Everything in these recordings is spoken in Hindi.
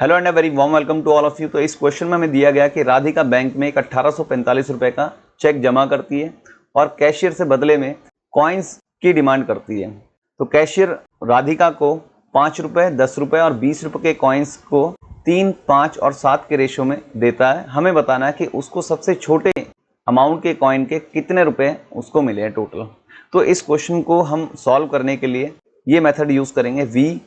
Hello and very warm welcome to all of you. तो इस क्वेश्चन में हमें दिया गया कि राधिका बैंक में एक 1845 रुपए का चेक जमा करती है और कैशियर से बदले में कॉइन्स की डिमांड करती है। तो कैशियर राधिका को 5 रुपए, 10 रुपए और 20 रुपए के कॉइन्स को 3, 5 और 7 के रेशो में देता है। हमें बताना है कि उसको सबसे छोटे अमाउंट के कॉइन के कितने रुपए उसको मिले हैं टोटल। तो इस क्वेश्चन को हम सॉल्व करने के लिए ये मेथड यूज करेंगे V,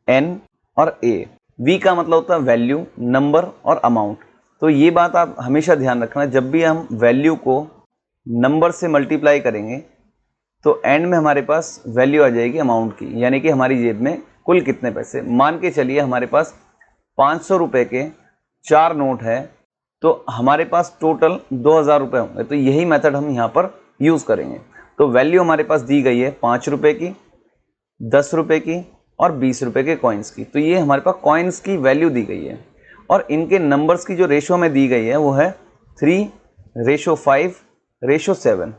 N और A। V का मतलब होता है वैल्यू, नंबर और अमाउंट। तो ये बात आप हमेशा ध्यान रखना, जब भी हम वैल्यू को नंबर से मल्टीप्लाई करेंगे तो एंड में हमारे पास वैल्यू आ जाएगी अमाउंट की, यानी कि हमारी जेब में कुल कितने पैसे। मान के चलिए हमारे पास 500 रुपये के 4 नोट है, तो हमारे पास टोटल 2000 रुपये होंगे। तो यही मेथड हम यहाँ पर यूज़ करेंगे। तो वैल्यू हमारे पास दी गई है 5 रुपये की, 10 रुपये की और 20 रुपये के कॉइन्स की। तो ये हमारे पास कॉइन्स की वैल्यू दी गई है और इनके नंबर्स की जो रेशो में दी गई है वो है 3:5:7।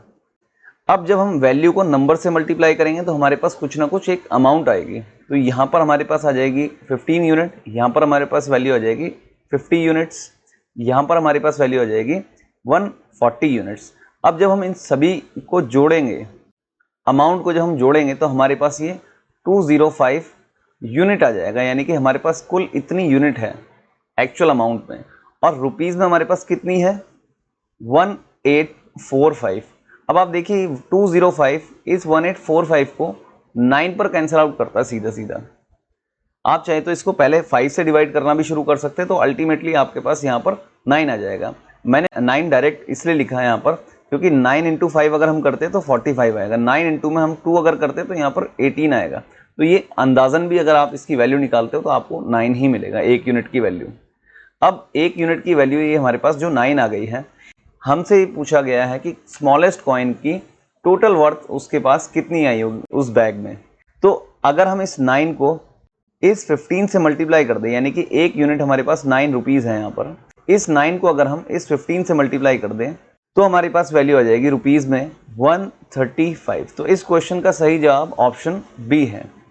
अब जब हम वैल्यू को नंबर से मल्टीप्लाई करेंगे तो हमारे पास कुछ ना कुछ एक अमाउंट आएगी। तो यहाँ पर हमारे पास आ जाएगी 15 यूनिट, यहाँ पर हमारे पास वैल्यू आ जाएगी 50 यूनिट्स, यहाँ पर हमारे पास वैल्यू आ जाएगी 140 यूनिट्स। अब जब हम इन सभी को जोड़ेंगे, अमाउंट को जब हम जोड़ेंगे तो हमारे पास ये 205 यूनिट आ जाएगा, यानी कि हमारे पास कुल इतनी यूनिट है एक्चुअल अमाउंट में। और रुपीज़ में हमारे पास कितनी है 1845। अब आप देखिए 205 इस 1845 को 9 पर कैंसिल आउट करता है सीधा सीधा। आप चाहे तो इसको पहले 5 से डिवाइड करना भी शुरू कर सकते हैं, तो अल्टीमेटली आपके पास यहाँ पर 9 आ जाएगा। मैंने 9 डायरेक्ट इसलिए लिखा है यहाँ पर क्योंकि 9 × 5 अगर हम करते हैं तो 45 आएगा, 9 × में हम 2 अगर करते हैं तो यहाँ पर 18 आएगा। तो ये अंदाजन भी अगर आप इसकी वैल्यू निकालते हो तो आपको 9 ही मिलेगा, 1 यूनिट की वैल्यू। अब 1 यूनिट की वैल्यू ये हमारे पास जो 9 आ गई है, हमसे ये पूछा गया है कि स्मॉलेस्ट कॉइन की टोटल वर्थ उसके पास कितनी आई होगी उस बैग में। तो अगर हम इस 9 को इस 15 से मल्टीप्लाई कर दें, यानी कि 1 यूनिट हमारे पास 9 रुपीज़ है यहाँ पर, इस 9 को अगर हम इस 15 से मल्टीप्लाई कर दें तो हमारे पास वैल्यू आ जाएगी रुपीज़ में 135। तो इस क्वेश्चन का सही जवाब ऑप्शन बी है।